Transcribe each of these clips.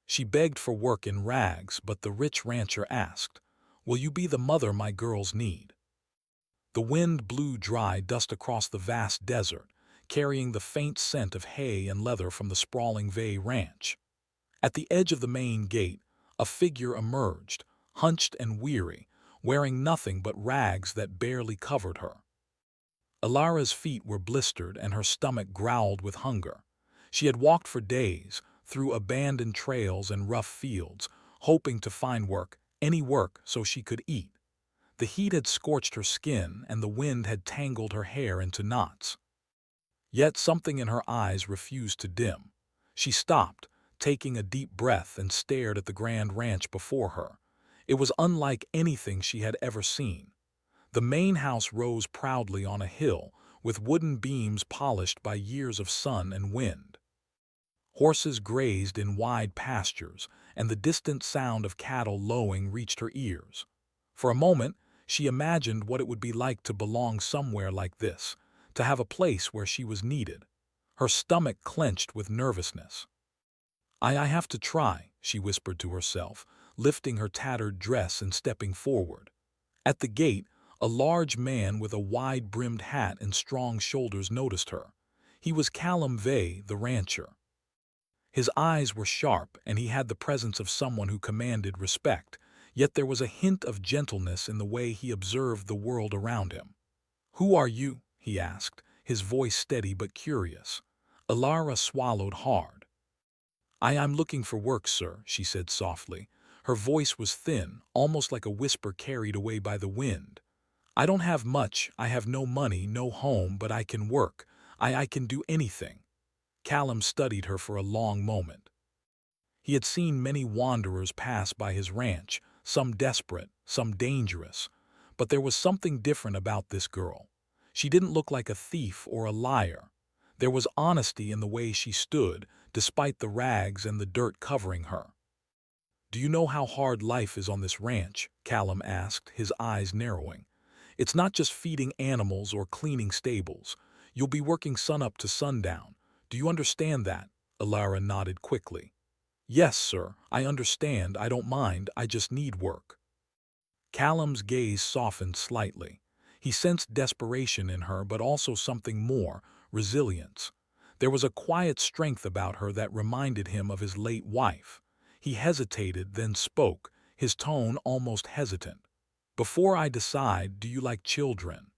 She begged for work in rags, but the rich rancher asked, "Will you be the mother my girls need?" The wind blew dry dust across the vast desert, carrying the faint scent of hay and leather from the sprawling Vay ranch. At the edge of the main gate, a figure emerged, hunched and weary, wearing nothing but rags that barely covered her. Alara's feet were blistered and her stomach growled with hunger. She had walked for days, through abandoned trails and rough fields, hoping to find work, any work, so she could eat. The heat had scorched her skin and the wind had tangled her hair into knots. Yet something in her eyes refused to dim. She stopped, taking a deep breath, and stared at the grand ranch before her. It was unlike anything she had ever seen. The main house rose proudly on a hill, with wooden beams polished by years of sun and wind. Horses grazed in wide pastures, and the distant sound of cattle lowing reached her ears. For a moment, she imagined what it would be like to belong somewhere like this, to have a place where she was needed. Her stomach clenched with nervousness. I have to try," she whispered to herself, lifting her tattered dress and stepping forward. At the gate, a large man with a wide-brimmed hat and strong shoulders noticed her. He was Callum Vay, the rancher. His eyes were sharp, and he had the presence of someone who commanded respect, yet there was a hint of gentleness in the way he observed the world around him. "Who are you?" he asked, his voice steady but curious. Alara swallowed hard. I'm looking for work, sir," she said softly. Her voice was thin, almost like a whisper carried away by the wind. "I don't have much, I have no money, no home, but I can work. I can do anything." Callum studied her for a long moment. He had seen many wanderers pass by his ranch, some desperate, some dangerous. But there was something different about this girl. She didn't look like a thief or a liar. There was honesty in the way she stood, despite the rags and the dirt covering her. "Do you know how hard life is on this ranch?" Callum asked, his eyes narrowing. "It's not just feeding animals or cleaning stables. You'll be working sunup to sundown. Do you understand that?" Alara nodded quickly. "Yes, sir, I understand. I don't mind. I just need work." Callum's gaze softened slightly. He sensed desperation in her, but also something more, resilience. There was a quiet strength about her that reminded him of his late wife. He hesitated, then spoke, his tone almost hesitant. "Before I decide, do you like children?"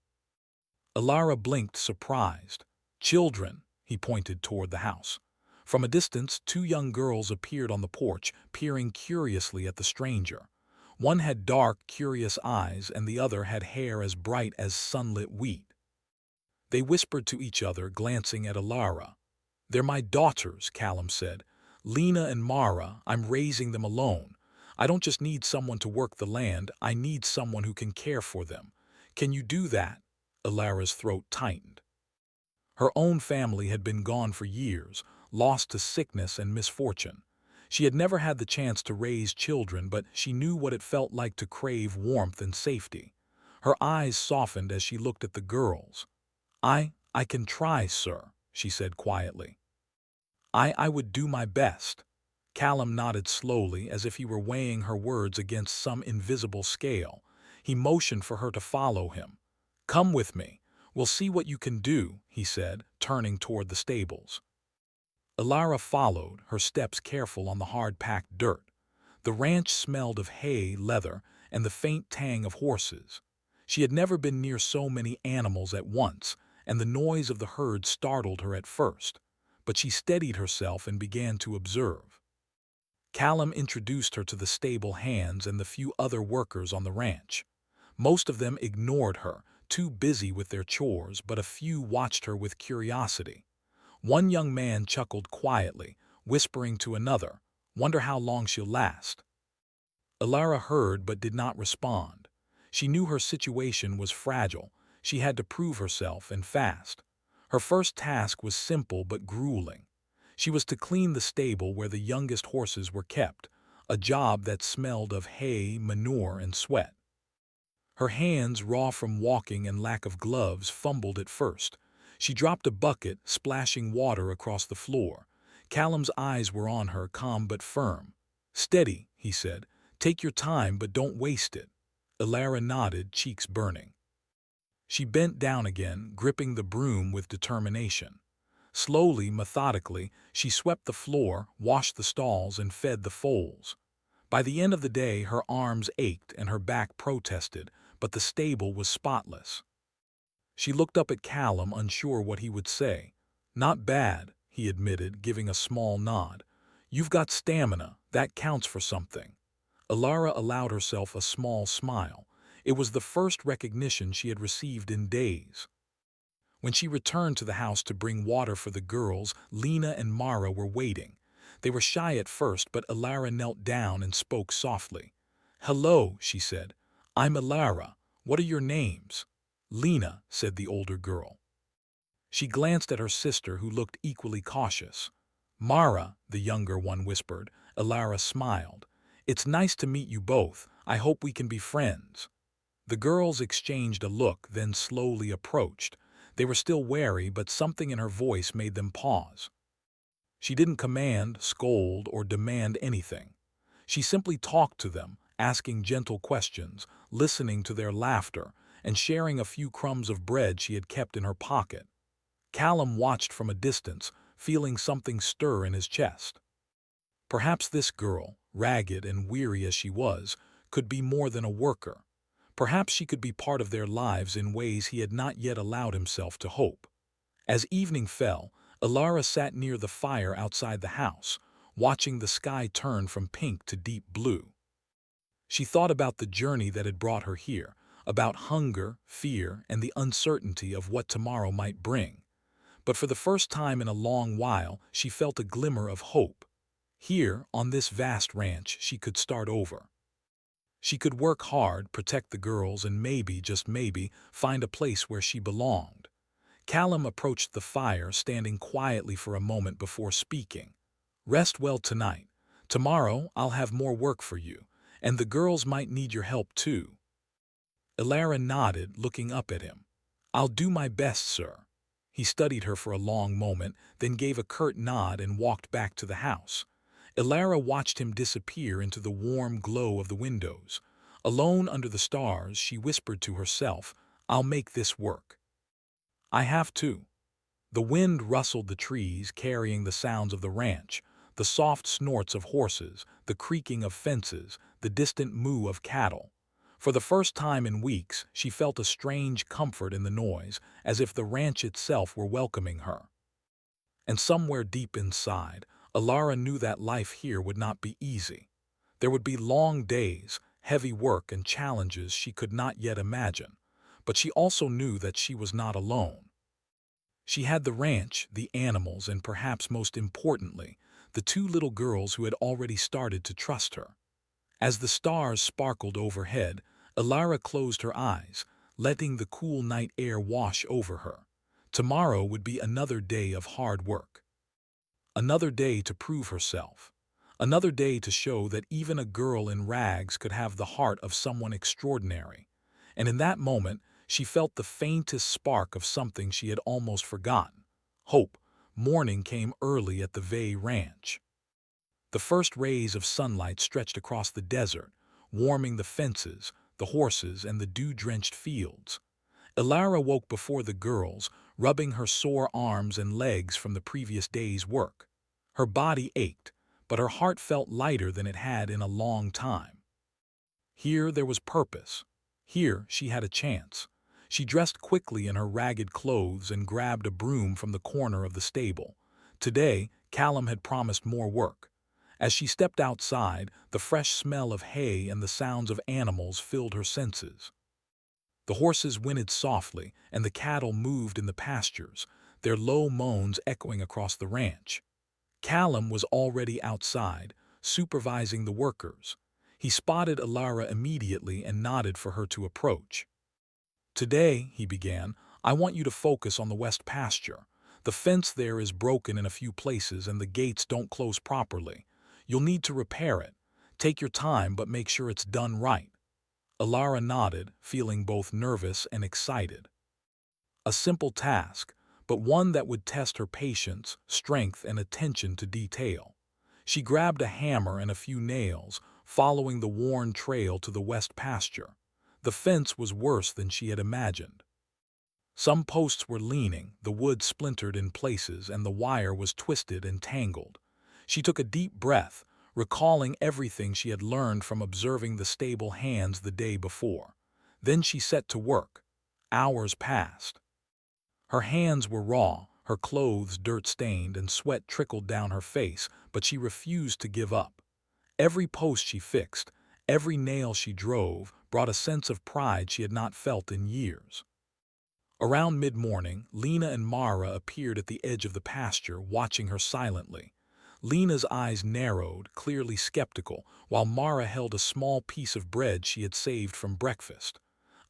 Alara blinked, surprised. "Children?" He pointed toward the house. From a distance, two young girls appeared on the porch, peering curiously at the stranger. One had dark, curious eyes, and the other had hair as bright as sunlit wheat. They whispered to each other, glancing at Alara. "They're my daughters," Callum said. "Lena and Mara, I'm raising them alone. I don't just need someone to work the land, I need someone who can care for them. Can you do that?" Alara's throat tightened. Her own family had been gone for years, lost to sickness and misfortune. She had never had the chance to raise children, but she knew what it felt like to crave warmth and safety. Her eyes softened as she looked at the girls. I can try, sir," she said quietly. I would do my best." Callum nodded slowly, as if he were weighing her words against some invisible scale. He motioned for her to follow him. "Come with me. We'll see what you can do," he said, turning toward the stables. Alara followed, her steps careful on the hard-packed dirt. The ranch smelled of hay, leather, and the faint tang of horses. She had never been near so many animals at once, and the noise of the herd startled her at first. But she steadied herself and began to observe. Callum introduced her to the stable hands and the few other workers on the ranch. Most of them ignored her, too busy with their chores, but a few watched her with curiosity. One young man chuckled quietly, whispering to another, "Wonder how long she'll last." Alara heard but did not respond. She knew her situation was fragile. She had to prove herself, and fast. Her first task was simple but grueling. She was to clean the stable where the youngest horses were kept, a job that smelled of hay, manure, and sweat. Her hands, raw from walking and lack of gloves, fumbled at first. She dropped a bucket, splashing water across the floor. Callum's eyes were on her, calm but firm. "Steady," he said. "Take your time, but don't waste it." Elara nodded, cheeks burning. She bent down again, gripping the broom with determination. Slowly, methodically, she swept the floor, washed the stalls, and fed the foals. By the end of the day, her arms ached and her back protested, but the stable was spotless. She looked up at Callum, unsure what he would say. "Not bad," he admitted, giving a small nod. "You've got stamina. That counts for something." Elara allowed herself a small smile. It was the first recognition she had received in days. When she returned to the house to bring water for the girls, Lena and Mara were waiting. They were shy at first, but Elara knelt down and spoke softly. "Hello," she said. "I'm Elara. What are your names?" "Lena," said the older girl. She glanced at her sister, who looked equally cautious. "Mara," the younger one whispered. Elara smiled. "It's nice to meet you both. I hope we can be friends." The girls exchanged a look, then slowly approached. They were still wary, but something in her voice made them pause. She didn't command, scold, or demand anything. She simply talked to them, asking gentle questions, listening to their laughter, and sharing a few crumbs of bread she had kept in her pocket. Callum watched from a distance, feeling something stir in his chest. Perhaps this girl, ragged and weary as she was, could be more than a worker. Perhaps she could be part of their lives in ways he had not yet allowed himself to hope. As evening fell, Elara sat near the fire outside the house, watching the sky turn from pink to deep blue. She thought about the journey that had brought her here, about hunger, fear, and the uncertainty of what tomorrow might bring. But for the first time in a long while, she felt a glimmer of hope. Here, on this vast ranch, she could start over. She could work hard, protect the girls, and maybe, just maybe, find a place where she belonged. Callum approached the fire, standing quietly for a moment before speaking. "Rest well tonight. Tomorrow I'll have more work for you, and the girls might need your help too." Elara nodded, looking up at him. "I'll do my best, sir." He studied her for a long moment, then gave a curt nod and walked back to the house. Elara watched him disappear into the warm glow of the windows. Alone under the stars, she whispered to herself, "I'll make this work." "I have to." The wind rustled the trees, carrying the sounds of the ranch, the soft snorts of horses, the creaking of fences, the distant moo of cattle. For the first time in weeks, she felt a strange comfort in the noise, as if the ranch itself were welcoming her. And somewhere deep inside, Elara knew that life here would not be easy. There would be long days, heavy work, and challenges she could not yet imagine. But she also knew that she was not alone. She had the ranch, the animals, and perhaps most importantly, the two little girls who had already started to trust her. As the stars sparkled overhead, Elara closed her eyes, letting the cool night air wash over her. Tomorrow would be another day of hard work. Another day to prove herself. Another day to show that even a girl in rags could have the heart of someone extraordinary. And in that moment, she felt the faintest spark of something she had almost forgotten. Hope. Morning came early at the Vey Ranch. The first rays of sunlight stretched across the desert, warming the fences, the horses, and the dew-drenched fields. Elara woke before the girls, rubbing her sore arms and legs from the previous day's work. Her body ached, but her heart felt lighter than it had in a long time. Here there was purpose. Here she had a chance. She dressed quickly in her ragged clothes and grabbed a broom from the corner of the stable. Today, Callum had promised more work. As she stepped outside, the fresh smell of hay and the sounds of animals filled her senses. The horses whinnied softly, and the cattle moved in the pastures, their low moans echoing across the ranch. Callum was already outside, supervising the workers. He spotted Elara immediately and nodded for her to approach. "Today," he began, "I want you to focus on the west pasture. The fence there is broken in a few places and the gates don't close properly. You'll need to repair it. Take your time, but make sure it's done right." Elara nodded, feeling both nervous and excited. A simple task, but one that would test her patience, strength, and attention to detail. She grabbed a hammer and a few nails, following the worn trail to the west pasture. The fence was worse than she had imagined. Some posts were leaning, the wood splintered in places, and the wire was twisted and tangled. She took a deep breath, recalling everything she had learned from observing the stable hands the day before. Then she set to work. Hours passed. Her hands were raw, her clothes dirt-stained, and sweat trickled down her face, but she refused to give up. Every post she fixed, every nail she drove, brought a sense of pride she had not felt in years. Around mid-morning, Lena and Mara appeared at the edge of the pasture, watching her silently. Lena's eyes narrowed, clearly skeptical, while Mara held a small piece of bread she had saved from breakfast.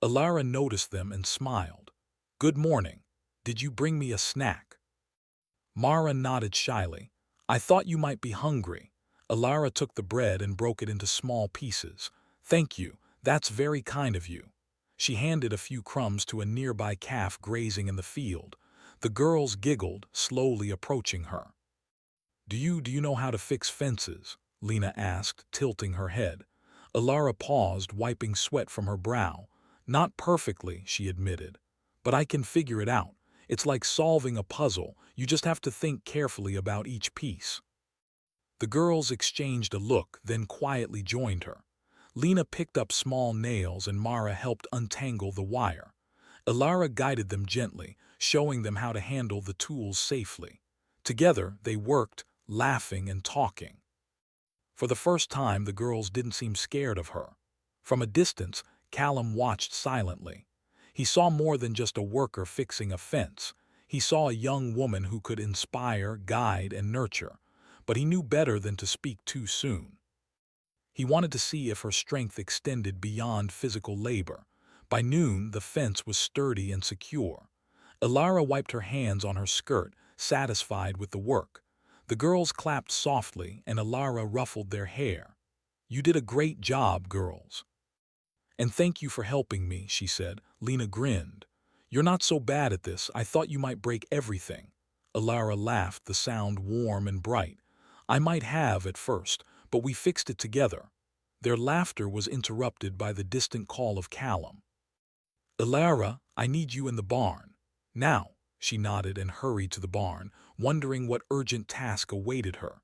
Alara noticed them and smiled. "Good morning. Did you bring me a snack?" Mara nodded shyly. "I thought you might be hungry." Alara took the bread and broke it into small pieces. "Thank you. That's very kind of you." She handed a few crumbs to a nearby calf grazing in the field. The girls giggled, slowly approaching her. Do you know how to fix fences?" Lena asked, tilting her head. Alara paused, wiping sweat from her brow. "Not perfectly," she admitted. "But I can figure it out. It's like solving a puzzle. You just have to think carefully about each piece." The girls exchanged a look, then quietly joined her. Lena picked up small nails and Mara helped untangle the wire. Alara guided them gently, showing them how to handle the tools safely. Together, they worked, laughing and talking. For the first time, the girls didn't seem scared of her. From a distance, Callum watched silently. He saw more than just a worker fixing a fence. He saw a young woman who could inspire, guide, and nurture. But he knew better than to speak too soon. He wanted to see if her strength extended beyond physical labor. By noon, the fence was sturdy and secure. Alara wiped her hands on her skirt, satisfied with the work. The girls clapped softly, and Alara ruffled their hair. "You did a great job, girls." "And thank you for helping me," she said. Lena grinned. "You're not so bad at this. I thought you might break everything." Alara laughed, the sound warm and bright. "I might have at first, but we fixed it together." Their laughter was interrupted by the distant call of Callum. "Alara, I need you in the barn." "Now." She nodded and hurried to the barn, wondering what urgent task awaited her.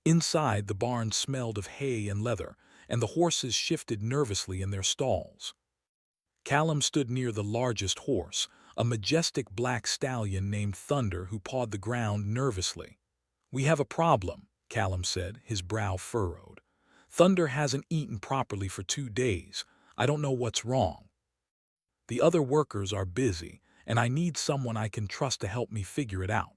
Inside, the barn smelled of hay and leather, and the horses shifted nervously in their stalls. Callum stood near the largest horse, a majestic black stallion named Thunder who pawed the ground nervously. "We have a problem," Callum said, his brow furrowed. "Thunder hasn't eaten properly for 2 days. I don't know what's wrong. The other workers are busy, and I need someone I can trust to help me figure it out."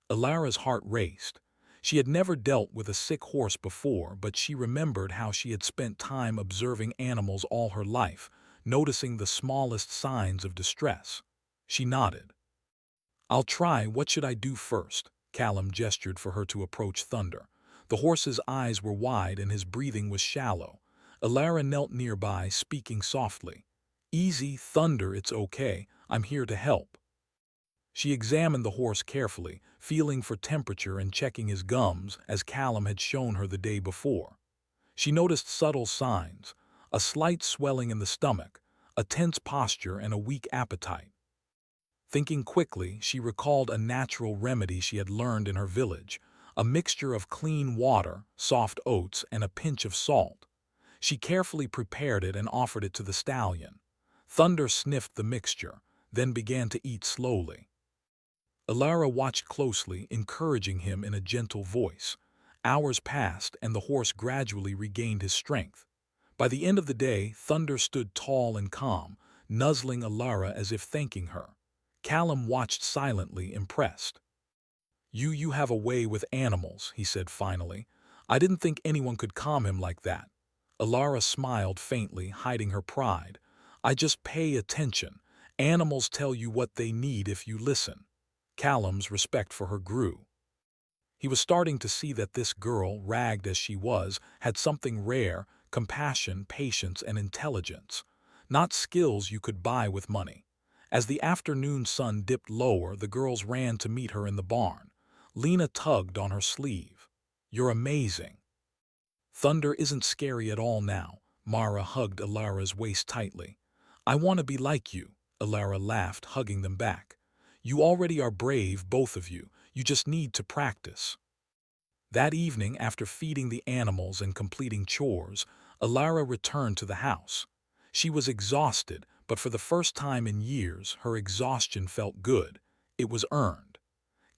Alara's heart raced. She had never dealt with a sick horse before, but she remembered how she had spent time observing animals all her life, noticing the smallest signs of distress. She nodded. "I'll try. What should I do first?" Callum gestured for her to approach Thunder. The horse's eyes were wide and his breathing was shallow. Alara knelt nearby, speaking softly. "Easy, Thunder, it's okay. I'm here to help." She examined the horse carefully, feeling for temperature and checking his gums, as Callum had shown her the day before. She noticed subtle signs, a slight swelling in the stomach, a tense posture, and a weak appetite. Thinking quickly, she recalled a natural remedy she had learned in her village, a mixture of clean water, soft oats, and a pinch of salt. She carefully prepared it and offered it to the stallion. Thunder sniffed the mixture, then began to eat slowly. Alara watched closely, encouraging him in a gentle voice. Hours passed, and the horse gradually regained his strength. By the end of the day, Thunder stood tall and calm, nuzzling Alara as if thanking her. Callum watched silently, impressed. You have a way with animals," he said finally. "I didn't think anyone could calm him like that." Alara smiled faintly, hiding her pride. "I just pay attention. Animals tell you what they need if you listen." Callum's respect for her grew. He was starting to see that this girl, ragged as she was, had something rare: compassion, patience, and intelligence. Not skills you could buy with money. As the afternoon sun dipped lower, the girls ran to meet her in the barn. Lena tugged on her sleeve. You're amazing. Thunder isn't scary at all now. Mara hugged Alara's waist tightly. I want to be like you, Alara laughed, hugging them back. You already are brave, both of you. You just need to practice. That evening, after feeding the animals and completing chores, Alara returned to the house. She was exhausted, but for the first time in years, her exhaustion felt good. It was earned.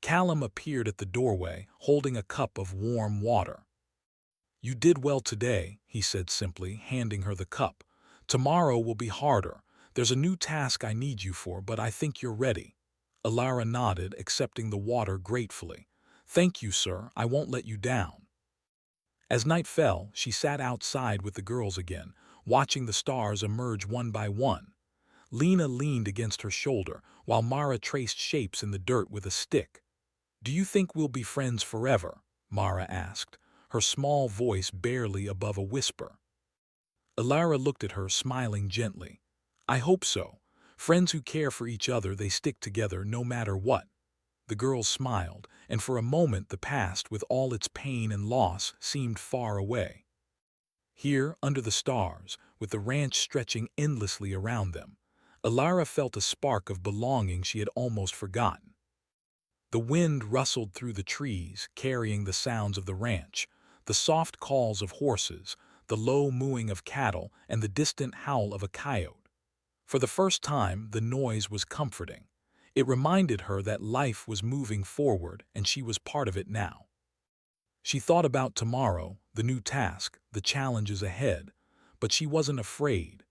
Callum appeared at the doorway, holding a cup of warm water. You did well today, he said simply, handing her the cup. Tomorrow will be harder. There's a new task I need you for, but I think you're ready. Alara nodded, accepting the water gratefully. Thank you, sir. I won't let you down. As night fell, she sat outside with the girls again, watching the stars emerge one by one. Lena leaned against her shoulder, while Mara traced shapes in the dirt with a stick. Do you think we'll be friends forever? Mara asked, her small voice barely above a whisper. Alara looked at her, smiling gently. I hope so. Friends who care for each other, they stick together no matter what. The girls smiled, and for a moment the past, with all its pain and loss, seemed far away. Here, under the stars, with the ranch stretching endlessly around them, Alara felt a spark of belonging she had almost forgotten. The wind rustled through the trees, carrying the sounds of the ranch, the soft calls of horses, the low mooing of cattle, and the distant howl of a coyote. For the first time, the noise was comforting. It reminded her that life was moving forward and she was part of it now. She thought about tomorrow, the new task, the challenges ahead, but she wasn't afraid.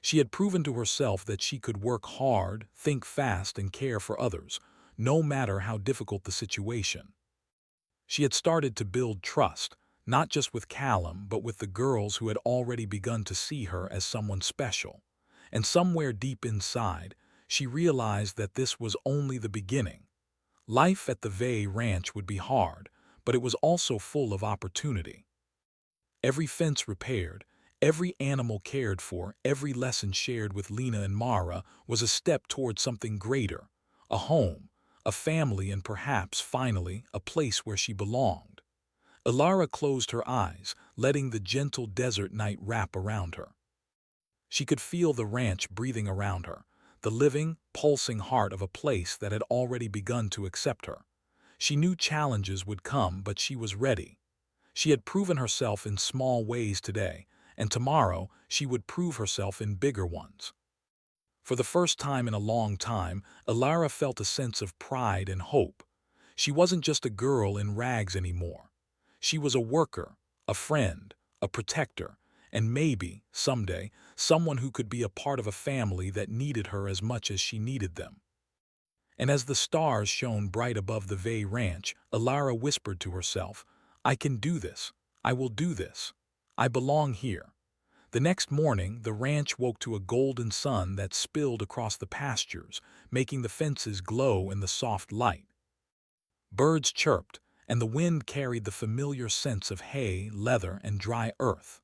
She had proven to herself that she could work hard, think fast, and care for others, no matter how difficult the situation. She had started to build trust, not just with Callum, but with the girls who had already begun to see her as someone special. And somewhere deep inside, she realized that this was only the beginning. Life at the Vay Ranch would be hard, but it was also full of opportunity. Every fence repaired, every animal cared for, every lesson shared with Lena and Mara was a step toward something greater, a home, a family, and perhaps, finally, a place where she belonged. Alara closed her eyes, letting the gentle desert night wrap around her. She could feel the ranch breathing around her, the living, pulsing heart of a place that had already begun to accept her. She knew challenges would come, but she was ready. She had proven herself in small ways today, and tomorrow she would prove herself in bigger ones. For the first time in a long time, Alara felt a sense of pride and hope. She wasn't just a girl in rags anymore. She was a worker, a friend, a protector, and maybe, someday, someone who could be a part of a family that needed her as much as she needed them. And as the stars shone bright above the Vay Ranch, Alara whispered to herself, I can do this. I will do this. I belong here. The next morning, the ranch woke to a golden sun that spilled across the pastures, making the fences glow in the soft light. Birds chirped, and the wind carried the familiar scents of hay, leather, and dry earth.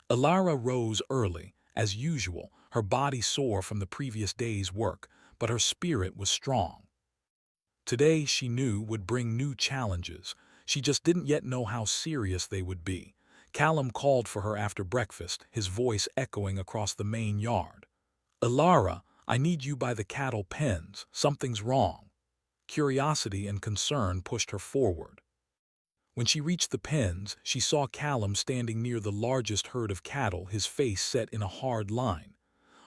Alara rose early, as usual, her body sore from the previous day's work, but her spirit was strong. Today, she knew, would bring new challenges. She just didn't yet know how serious they would be. Callum called for her after breakfast, his voice echoing across the main yard. Alara, I need you by the cattle pens. Something's wrong. Curiosity and concern pushed her forward. When she reached the pens, she saw Callum standing near the largest herd of cattle, his face set in a hard line.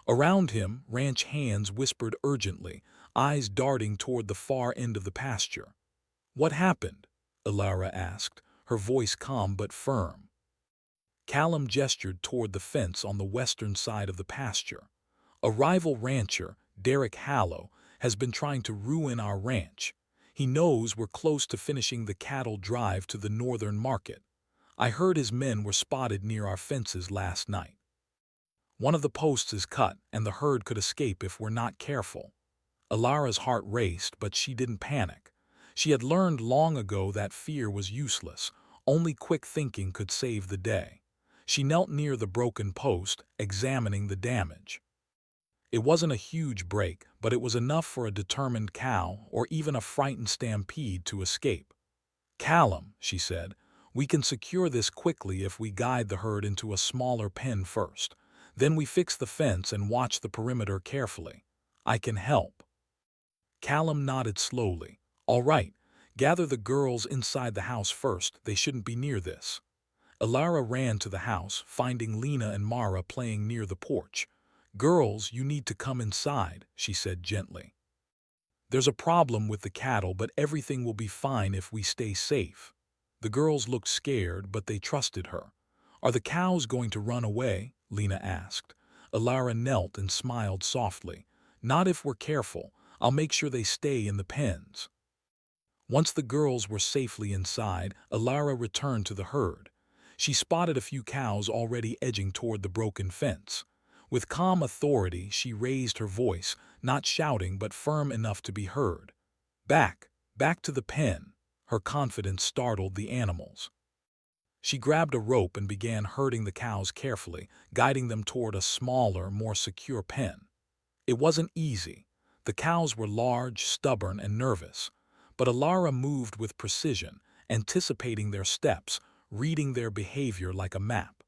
Around him, ranch hands whispered urgently, eyes darting toward the far end of the pasture. What happened? Alara asked, her voice calm but firm. Callum gestured toward the fence on the western side of the pasture. A rival rancher, Derek Hallow, has been trying to ruin our ranch. He knows we're close to finishing the cattle drive to the northern market. I heard his men were spotted near our fences last night. One of the posts is cut, and the herd could escape if we're not careful. Alara's heart raced, but she didn't panic. She had learned long ago that fear was useless. Only quick thinking could save the day. She knelt near the broken post, examining the damage. It wasn't a huge break, but it was enough for a determined cow or even a frightened stampede to escape. Callum, she said, We can secure this quickly if we guide the herd into a smaller pen first. Then we fix the fence and watch the perimeter carefully. I can help. Callum nodded slowly. All right, gather the girls inside the house first. They shouldn't be near this. Alara ran to the house, finding Lena and Mara playing near the porch. Girls, you need to come inside, she said gently. There's a problem with the cattle, but everything will be fine if we stay safe. The girls looked scared, but they trusted her. Are the cows going to run away? Lena asked. Alara knelt and smiled softly. Not if we're careful. I'll make sure they stay in the pens. Once the girls were safely inside, Alara returned to the herd. She spotted a few cows already edging toward the broken fence. With calm authority, she raised her voice, not shouting but firm enough to be heard. Back, back to the pen. Her confidence startled the animals. She grabbed a rope and began herding the cows carefully, guiding them toward a smaller, more secure pen. It wasn't easy. The cows were large, stubborn, and nervous. But Alara moved with precision, anticipating their steps, reading their behavior like a map.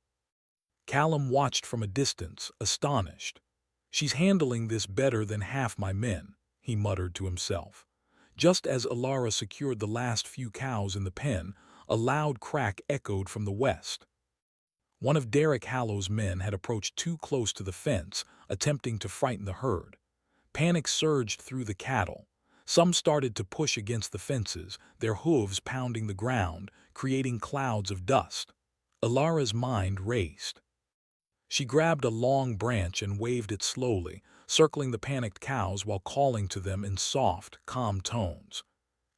Callum watched from a distance, astonished. She's handling this better than half my men, he muttered to himself. Just as Alara secured the last few cows in the pen, a loud crack echoed from the west. One of Derek Hallow's men had approached too close to the fence, attempting to frighten the herd. Panic surged through the cattle. Some started to push against the fences, their hooves pounding the ground, creating clouds of dust. Alara's mind raced. She grabbed a long branch and waved it slowly, circling the panicked cows while calling to them in soft, calm tones.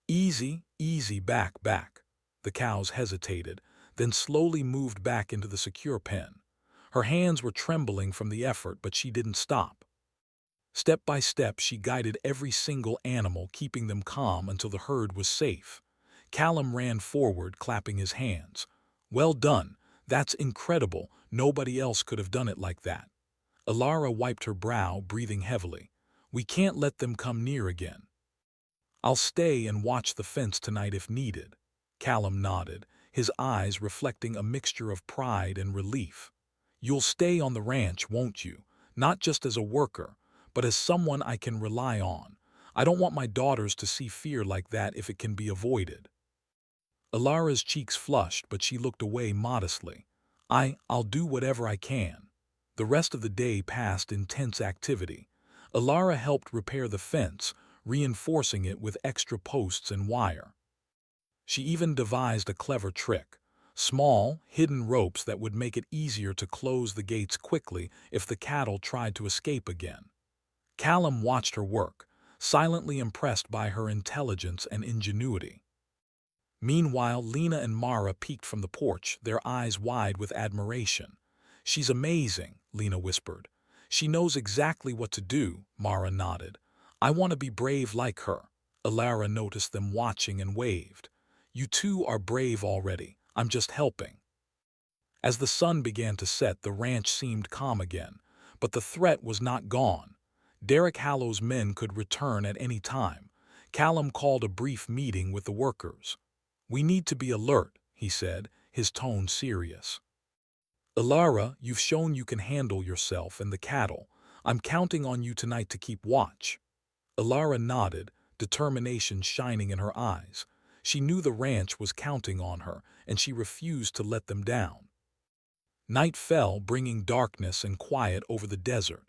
Easy, easy, back, back. The cows hesitated, then slowly moved back into the secure pen. Her hands were trembling from the effort, but she didn't stop. Step by step, she guided every single animal, keeping them calm until the herd was safe. Callum ran forward, clapping his hands. Well done. That's incredible. Nobody else could have done it like that. Alara wiped her brow, breathing heavily. We can't let them come near again. I'll stay and watch the fence tonight if needed. Callum nodded, his eyes reflecting a mixture of pride and relief. You'll stay on the ranch, won't you? Not just as a worker, but as someone I can rely on. I don't want my daughters to see fear like that if it can be avoided. Alara's cheeks flushed, but she looked away modestly. I'll do whatever I can. The rest of the day passed in tense activity. Alara helped repair the fence, reinforcing it with extra posts and wire. She even devised a clever trick. Small, hidden ropes that would make it easier to close the gates quickly if the cattle tried to escape again. Callum watched her work, silently impressed by her intelligence and ingenuity. Meanwhile, Lena and Mara peeked from the porch, their eyes wide with admiration. She's amazing, Lena whispered. She knows exactly what to do, Mara nodded. I want to be brave like her. Alara noticed them watching and waved. You two are brave already. I'm just helping. As the sun began to set, the ranch seemed calm again, but the threat was not gone. Derek Hallow's men could return at any time. Callum called a brief meeting with the workers. We need to be alert, he said, his tone serious. Alara, you've shown you can handle yourself and the cattle. I'm counting on you tonight to keep watch. Alara nodded, determination shining in her eyes. She knew the ranch was counting on her, and she refused to let them down. Night fell, bringing darkness and quiet over the desert.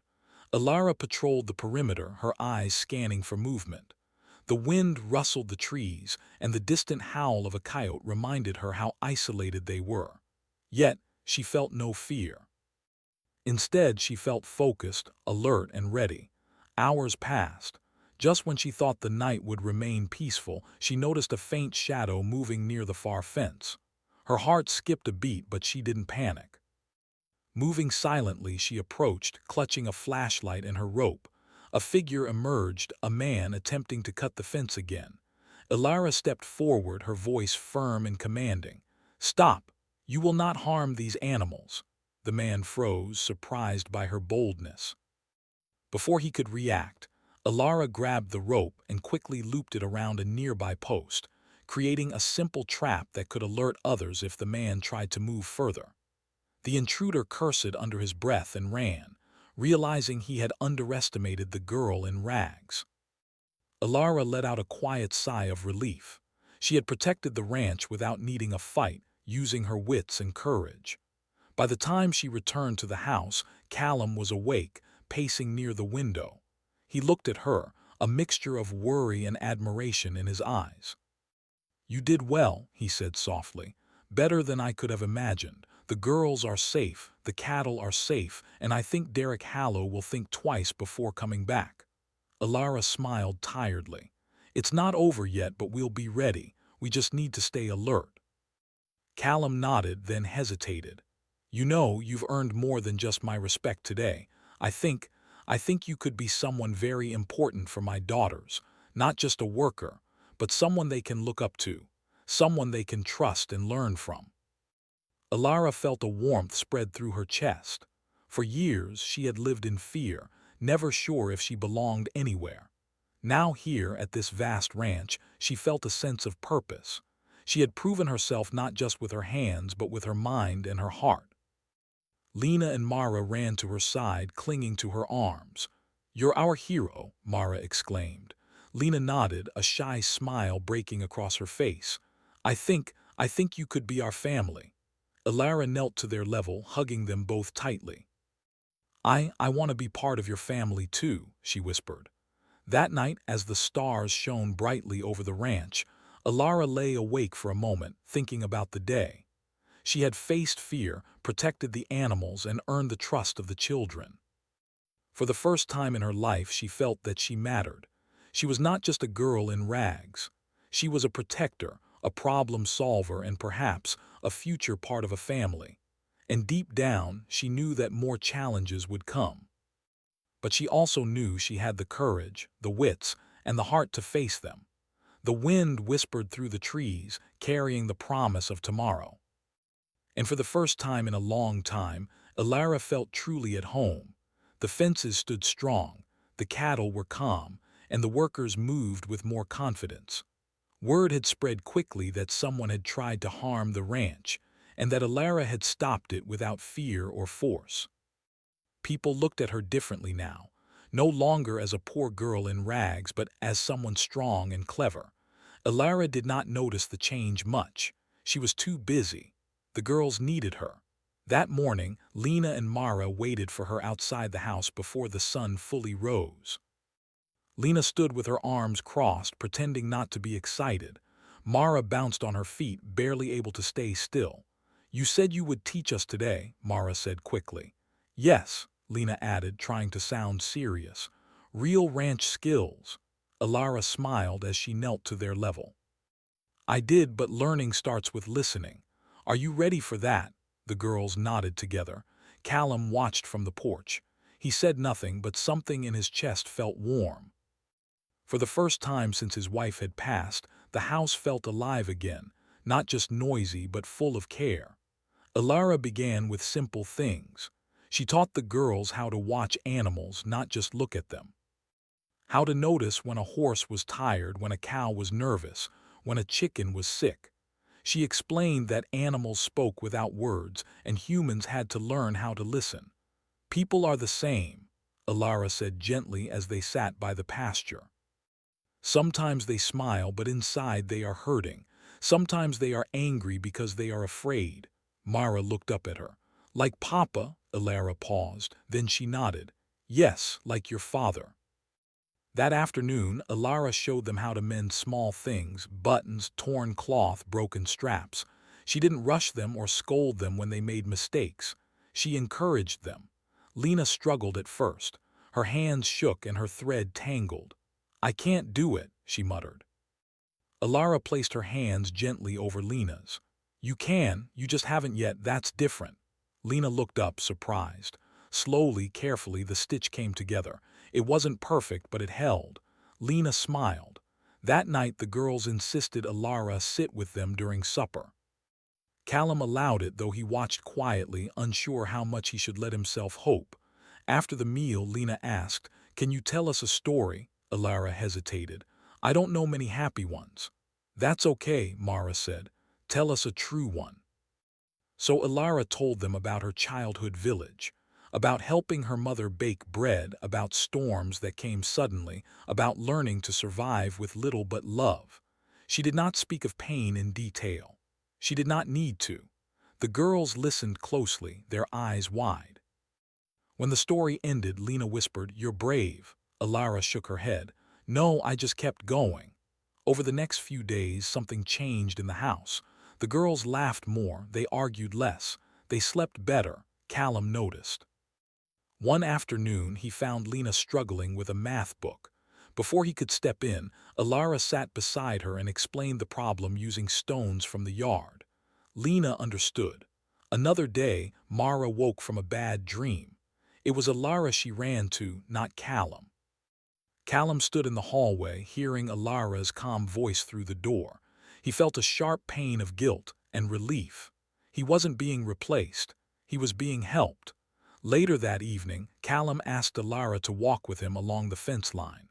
Alara patrolled the perimeter, her eyes scanning for movement. The wind rustled the trees, and the distant howl of a coyote reminded her how isolated they were. Yet, she felt no fear. Instead, she felt focused, alert, and ready. Hours passed. Just when she thought the night would remain peaceful, she noticed a faint shadow moving near the far fence. Her heart skipped a beat, but she didn't panic. Moving silently, she approached, clutching a flashlight and her rope. A figure emerged, a man attempting to cut the fence again. Alara stepped forward, her voice firm and commanding. Stop! You will not harm these animals. The man froze, surprised by her boldness. Before he could react, Alara grabbed the rope and quickly looped it around a nearby post. creating a simple trap that could alert others if the man tried to move further. The intruder cursed under his breath and ran, realizing he had underestimated the girl in rags. Alara let out a quiet sigh of relief. She had protected the ranch without needing a fight, using her wits and courage. By the time she returned to the house, Callum was awake, pacing near the window. He looked at her, a mixture of worry and admiration in his eyes. "You did well," he said softly. "Better than I could have imagined. The girls are safe, the cattle are safe, and I think Derek Hallow will think twice before coming back." Alara smiled tiredly. "It's not over yet, but we'll be ready. We just need to stay alert." Callum nodded, then hesitated. "You know, you've earned more than just my respect today. I think, I think you could be someone very important for my daughters. Not just a worker, but someone they can look up to. Someone they can trust and learn from." Alara felt a warmth spread through her chest. For years, she had lived in fear, never sure if she belonged anywhere. Now here, at this vast ranch, she felt a sense of purpose. She had proven herself not just with her hands, but with her mind and her heart. Lena and Mara ran to her side, clinging to her arms. "You're our hero," Mara exclaimed. Lena nodded, a shy smile breaking across her face. I think you could be our family." Alara knelt to their level, hugging them both tightly. I want to be part of your family too," she whispered. That night, as the stars shone brightly over the ranch, Alara lay awake for a moment, thinking about the day. She had faced fear, protected the animals, and earned the trust of the children. For the first time in her life, she felt that she mattered. She was not just a girl in rags. She was a protector, a problem solver, and perhaps a future part of a family. And deep down, she knew that more challenges would come. But she also knew she had the courage, the wits, and the heart to face them. The wind whispered through the trees, carrying the promise of tomorrow. And for the first time in a long time, Alara felt truly at home. The fences stood strong, the cattle were calm, and the workers moved with more confidence. Word had spread quickly that someone had tried to harm the ranch, and that Alara had stopped it without fear or force. People looked at her differently now, no longer as a poor girl in rags, but as someone strong and clever. Alara did not notice the change much. She was too busy. The girls needed her. That morning, Lena and Mara waited for her outside the house before the sun fully rose. Lena stood with her arms crossed, pretending not to be excited. Mara bounced on her feet, barely able to stay still. "You said you would teach us today," Mara said quickly. "Yes," Lena added, trying to sound serious. "Real ranch skills." Alara smiled as she knelt to their level. "I did, but learning starts with listening. Are you ready for that?" The girls nodded together. Callum watched from the porch. He said nothing, but something in his chest felt warm. For the first time since his wife had passed, the house felt alive again, not just noisy but full of care. Alara began with simple things. She taught the girls how to watch animals, not just look at them. How to notice when a horse was tired, when a cow was nervous, when a chicken was sick. She explained that animals spoke without words, and humans had to learn how to listen. "People are the same," Alara said gently as they sat by the pasture. "Sometimes they smile, but inside they are hurting. Sometimes they are angry because they are afraid." Mara looked up at her. "Like Papa?" Alara paused, then she nodded. "Yes, like your father." That afternoon, Alara showed them how to mend small things: buttons, torn cloth, broken straps. She didn't rush them or scold them when they made mistakes. She encouraged them. Lena struggled at first. Her hands shook and her thread tangled. "I can't do it," she muttered. Alara placed her hands gently over Lena's. "You can, you just haven't yet, that's different." Lena looked up, surprised. Slowly, carefully, the stitch came together. It wasn't perfect, but it held. Lena smiled. That night, the girls insisted Alara sit with them during supper. Callum allowed it, though he watched quietly, unsure how much he should let himself hope. After the meal, Lena asked, "Can you tell us a story?" Alara hesitated. "I don't know many happy ones." "That's okay," Mara said. "Tell us a true one." So Ilara told them about her childhood village, about helping her mother bake bread, about storms that came suddenly, about learning to survive with little but love. She did not speak of pain in detail. She did not need to. The girls listened closely, their eyes wide. When the story ended, Lena whispered, "You're brave." Ilara shook her head. "No, I just kept going." Over the next few days, something changed in the house. The girls laughed more, they argued less, they slept better, Callum noticed. One afternoon, he found Lena struggling with a math book. Before he could step in, Ilara sat beside her and explained the problem using stones from the yard. Lena understood. Another day, Mara woke from a bad dream. It was Ilara she ran to, not Callum. Callum stood in the hallway, hearing Ilara's calm voice through the door. He felt a sharp pain of guilt and relief. He wasn't being replaced. He was being helped. Later that evening, Callum asked Ilara to walk with him along the fence line.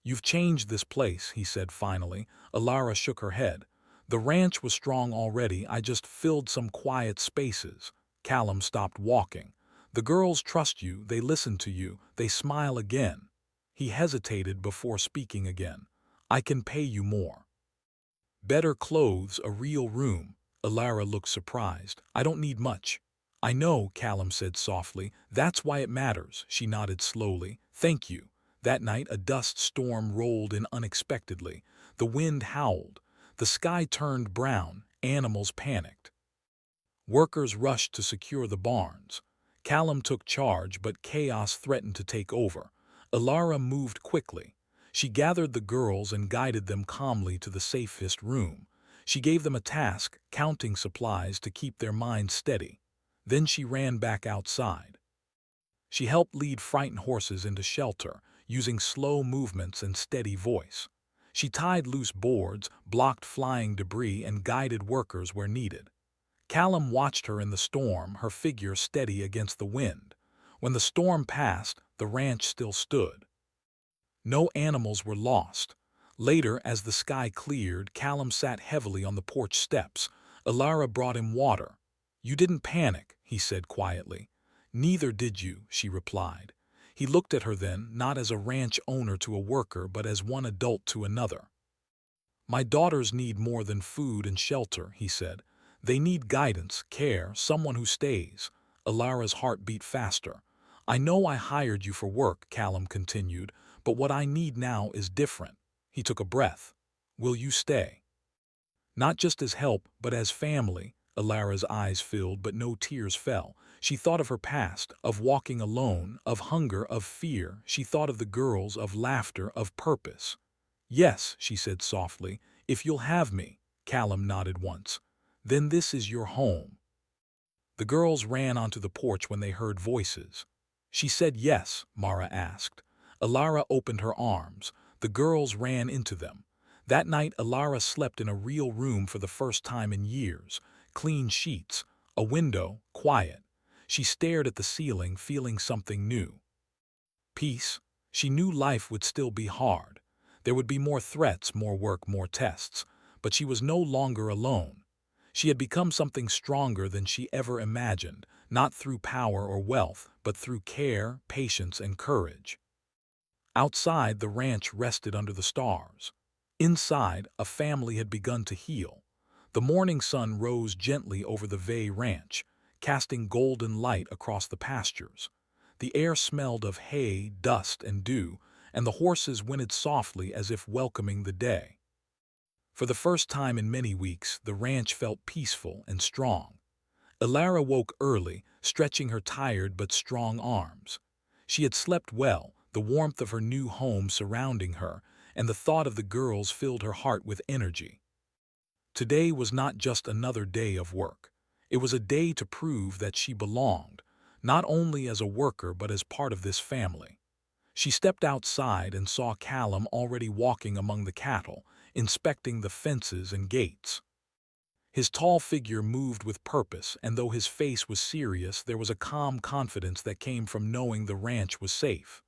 "You've changed this place," he said finally. Ilara shook her head. "The ranch was strong already, I just filled some quiet spaces." Callum stopped walking. "The girls trust you, they listen to you, they smile again." He hesitated before speaking again. "I can pay you more." "Better clothes, a real room." Ilara looked surprised. "I don't need much." "I know," Callum said softly. "That's why it matters." She nodded slowly. "Thank you." That night a dust storm rolled in unexpectedly. The wind howled. The sky turned brown. Animals panicked. Workers rushed to secure the barns. Callum took charge, but chaos threatened to take over. Ilara moved quickly. She gathered the girls and guided them calmly to the safest room. She gave them a task, counting supplies to keep their minds steady. Then she ran back outside. She helped lead frightened horses into shelter, using slow movements and steady voice. She tied loose boards, blocked flying debris, and guided workers where needed. Callum watched her in the storm, her figure steady against the wind. When the storm passed, the ranch still stood. No animals were lost. Later, as the sky cleared, Callum sat heavily on the porch steps. Ilara brought him water. "You didn't panic," he said quietly. "Neither did you," she replied. He looked at her then, not as a ranch owner to a worker, but as one adult to another. "My daughters need more than food and shelter," he said. "They need guidance, care, someone who stays." Ilara's heart beat faster. "I know I hired you for work," Callum continued, "but what I need now is different." He took a breath. "Will you stay?" "Not just as help, but as family." Ilara's eyes filled, but no tears fell. She thought of her past, of walking alone, of hunger, of fear. She thought of the girls, of laughter, of purpose. "Yes," she said softly, "if you'll have me." Callum nodded once. "Then this is your home." The girls ran onto the porch when they heard voices. "She said yes?" Mara asked. Ilara opened her arms. The girls ran into them. That night Ilara slept in a real room for the first time in years. Clean sheets, a window, quiet. She stared at the ceiling, feeling something new. Peace. She knew life would still be hard. There would be more threats, more work, more tests. But she was no longer alone. She had become something stronger than she ever imagined, not through power or wealth, but through care, patience, and courage. Outside, the ranch rested under the stars. Inside, a family had begun to heal. The morning sun rose gently over the Vey ranch, casting golden light across the pastures. The air smelled of hay, dust, and dew, and the horses whinnied softly as if welcoming the day. For the first time in many weeks, the ranch felt peaceful and strong. Ilara woke early, stretching her tired but strong arms. She had slept well, the warmth of her new home surrounding her, and the thought of the girls filled her heart with energy. Today was not just another day of work. It was a day to prove that she belonged, not only as a worker but as part of this family. She stepped outside and saw Callum already walking among the cattle, inspecting the fences and gates. His tall figure moved with purpose, and though his face was serious, there was a calm confidence that came from knowing the ranch was safe.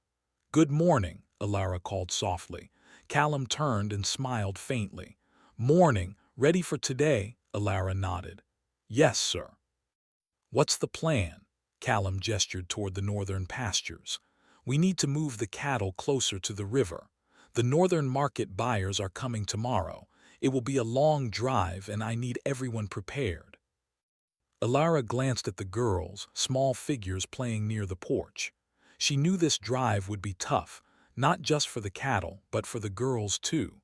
"Good morning," Ilara called softly. Callum turned and smiled faintly. Morning, ready for today, Alara nodded. Yes, sir. What's the plan? Callum gestured toward the northern pastures. We need to move the cattle closer to the river. The northern market buyers are coming tomorrow. It will be a long drive and I need everyone prepared. Alara glanced at the girls, small figures playing near the porch. She knew this drive would be tough, not just for the cattle, but for the girls too.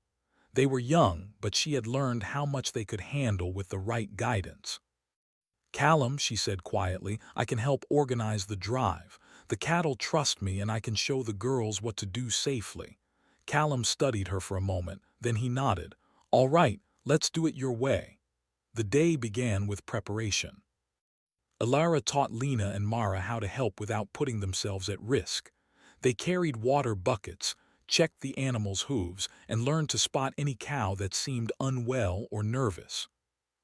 They were young, but she had learned how much they could handle with the right guidance. Callum, she said quietly, I can help organize the drive. The cattle trust me and I can show the girls what to do safely. Callum studied her for a moment, then he nodded. All right, let's do it your way. The day began with preparation. Alara taught Lena and Mara how to help without putting themselves at risk. They carried water buckets, checked the animals' hooves, and learned to spot any cow that seemed unwell or nervous.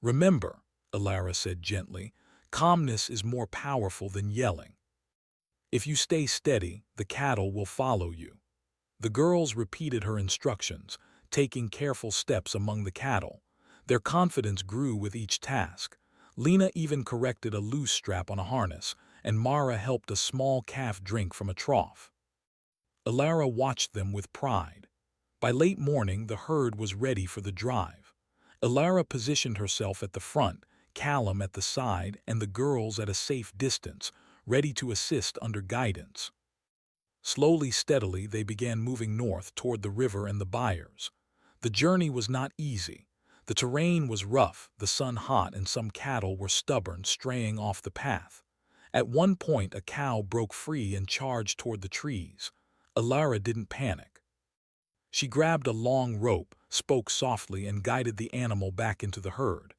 Remember, Alara said gently, calmness is more powerful than yelling. If you stay steady, the cattle will follow you. The girls repeated her instructions, taking careful steps among the cattle. Their confidence grew with each task. Lena even corrected a loose strap on a harness, and Mara helped a small calf drink from a trough. Alara watched them with pride. By late morning, the herd was ready for the drive. Alara positioned herself at the front, Callum at the side, and the girls at a safe distance, ready to assist under guidance. Slowly, steadily, they began moving north toward the river and the buyers. The journey was not easy. The terrain was rough, the sun hot, and some cattle were stubborn, straying off the path. At one point, a cow broke free and charged toward the trees. Alara didn't panic. She grabbed a long rope, spoke softly, and guided the animal back into the herd.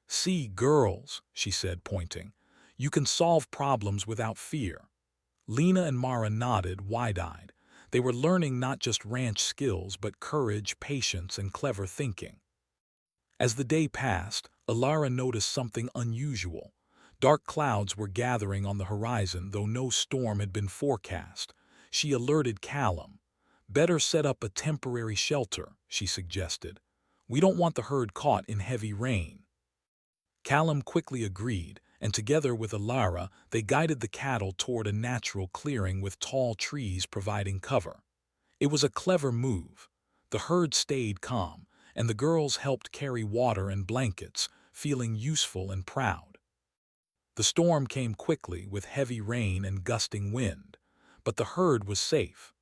See, girls, she said, pointing. You can solve problems without fear. Lena and Mara nodded, wide-eyed. They were learning not just ranch skills, but courage, patience, and clever thinking. As the day passed, Alara noticed something unusual. Dark clouds were gathering on the horizon, though no storm had been forecast. She alerted Callum. Better set up a temporary shelter, she suggested. We don't want the herd caught in heavy rain. Callum quickly agreed, and together with Alara, they guided the cattle toward a natural clearing with tall trees providing cover. It was a clever move. The herd stayed calm, and the girls helped carry water and blankets, feeling useful and proud. The storm came quickly with heavy rain and gusting wind, but the herd was safe.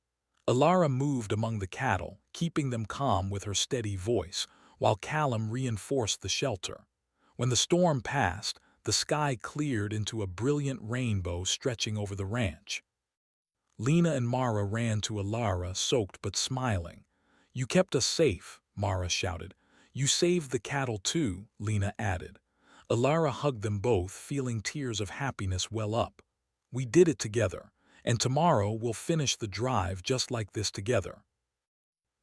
Alara moved among the cattle, keeping them calm with her steady voice, while Callum reinforced the shelter. When the storm passed, the sky cleared into a brilliant rainbow stretching over the ranch. Lena and Mara ran to Alara, soaked but smiling. You kept us safe, Mara shouted. You saved the cattle too, Lena added. Alara hugged them both, feeling tears of happiness well up. We did it together, and tomorrow we'll finish the drive just like this together.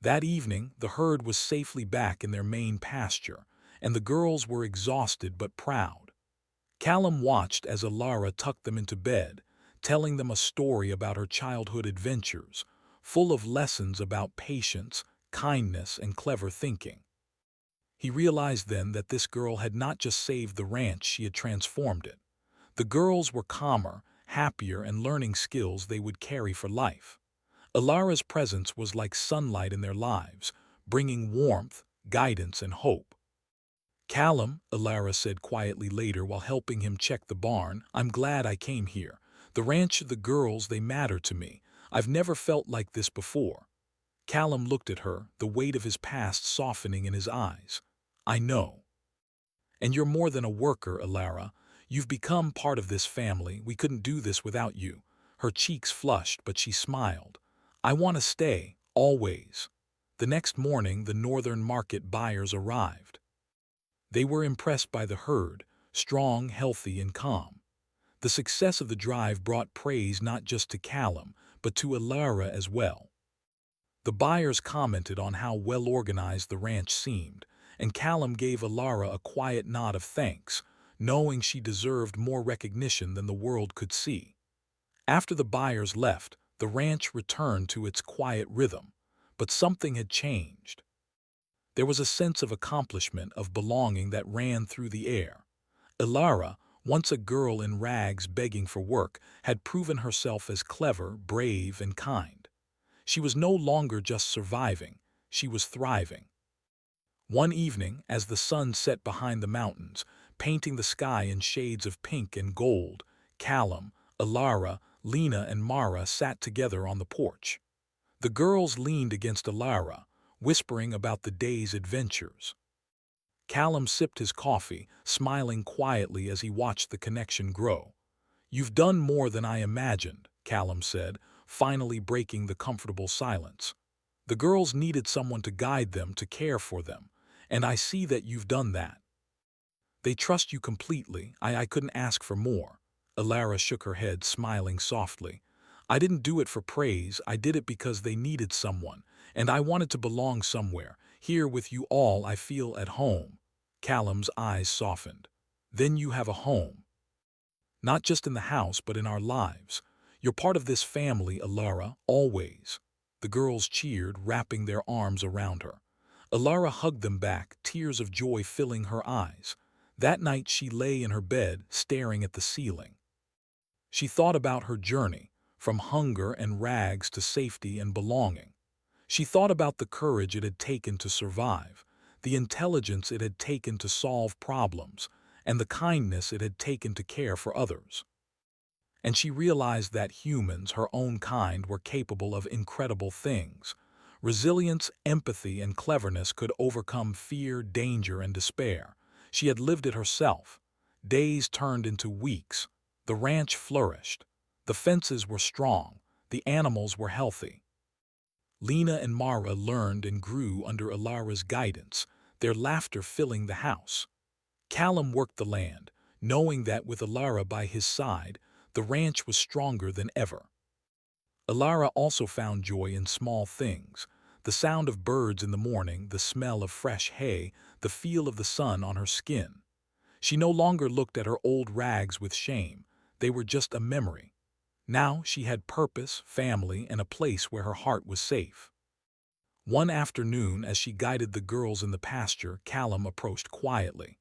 That evening, the herd was safely back in their main pasture, and the girls were exhausted but proud. Callum watched as Alara tucked them into bed, telling them a story about her childhood adventures, full of lessons about patience, kindness, and clever thinking. He realized then that this girl had not just saved the ranch, she had transformed it. The girls were calmer, happier, and learning skills they would carry for life. Alara's presence was like sunlight in their lives, bringing warmth, guidance, and hope. Callum, Alara said quietly later while helping him check the barn, I'm glad I came here. The ranch of the girls, they matter to me. I've never felt like this before. Callum looked at her, the weight of his past softening in his eyes. I know. And you're more than a worker, Alara. You've become part of this family. We couldn't do this without you. Her cheeks flushed, but she smiled. I want to stay, always. The next morning, the northern market buyers arrived. They were impressed by the herd, strong, healthy, and calm. The success of the drive brought praise not just to Callum, but to Alara as well. The buyers commented on how well organized the ranch seemed, and Callum gave Alara a quiet nod of thanks, knowing she deserved more recognition than the world could see. After the buyers left, the ranch returned to its quiet rhythm, but something had changed. There was a sense of accomplishment, of belonging that ran through the air. Ilara, once a girl in rags begging for work, had proven herself as clever, brave, and kind. She was no longer just surviving, she was thriving. One evening, as the sun set behind the mountains, painting the sky in shades of pink and gold, Callum, Ilara, Lena, and Mara sat together on the porch. The girls leaned against Ilara, whispering about the day's adventures. Callum sipped his coffee, smiling quietly as he watched the connection grow. "You've done more than I imagined," Callum said, finally breaking the comfortable silence. "The girls needed someone to guide them, to care for them, and I see that you've done that. They trust you completely. I couldn't ask for more." Ilara shook her head, smiling softly. "I didn't do it for praise, I did it because they needed someone, and I wanted to belong somewhere. Here with you all I feel at home." Callum's eyes softened. "Then you have a home. Not just in the house, but in our lives. You're part of this family, Ilara, always." The girls cheered, wrapping their arms around her. Ilara hugged them back, tears of joy filling her eyes. That night she lay in her bed, staring at the ceiling. She thought about her journey, from hunger and rags to safety and belonging. She thought about the courage it had taken to survive, the intelligence it had taken to solve problems, and the kindness it had taken to care for others. And she realized that humans, her own kind, were capable of incredible things. Resilience, empathy, and cleverness could overcome fear, danger, and despair. She had lived it herself. Days turned into weeks. The ranch flourished. The fences were strong. The animals were healthy. Lena and Mara learned and grew under Ilara's guidance, their laughter filling the house. Callum worked the land, knowing that with Ilara by his side, the ranch was stronger than ever. Ilara also found joy in small things: the sound of birds in the morning, the smell of fresh hay, the feel of the sun on her skin. She no longer looked at her old rags with shame. They were just a memory. Now she had purpose, family, and a place where her heart was safe. One afternoon, as she guided the girls in the pasture, Callum approached quietly.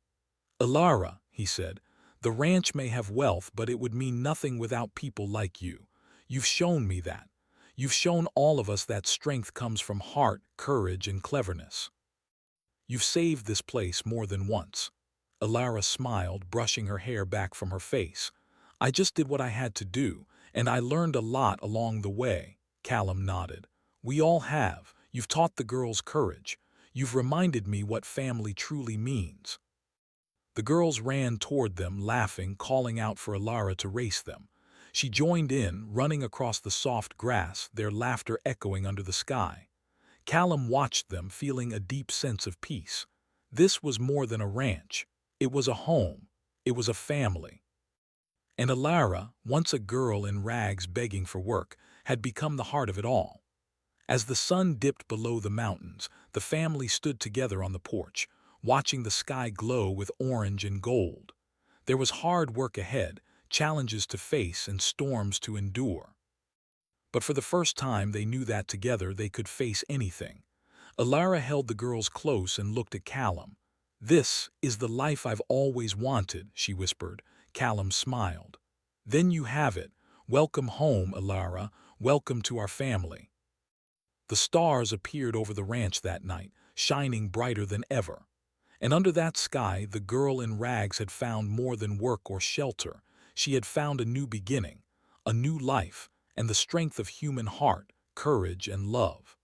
"Ilara," he said, "the ranch may have wealth, but it would mean nothing without people like you. You've shown me that. You've shown all of us that strength comes from heart, courage, and cleverness. You've saved this place more than once." Ilara smiled, brushing her hair back from her face. "I just did what I had to do, and I learned a lot along the way." Callum nodded. "We all have. You've taught the girls courage. You've reminded me what family truly means." The girls ran toward them, laughing, calling out for Ilara to race them. She joined in, running across the soft grass, their laughter echoing under the sky. Callum watched them, feeling a deep sense of peace. This was more than a ranch. It was a home. It was a family. And Ilara, once a girl in rags begging for work, had become the heart of it all. As the sun dipped below the mountains, the family stood together on the porch, watching the sky glow with orange and gold. There was hard work ahead, challenges to face and storms to endure. But for the first time they knew that together they could face anything. Ilara held the girls close and looked at Callum. "This is the life I've always wanted," she whispered. Callum smiled. "Then you have it. Welcome home, Ilara. Welcome to our family." The stars appeared over the ranch that night, shining brighter than ever. And under that sky, the girl in rags had found more than work or shelter. She had found a new beginning, a new life, and the strength of human heart, courage, and love.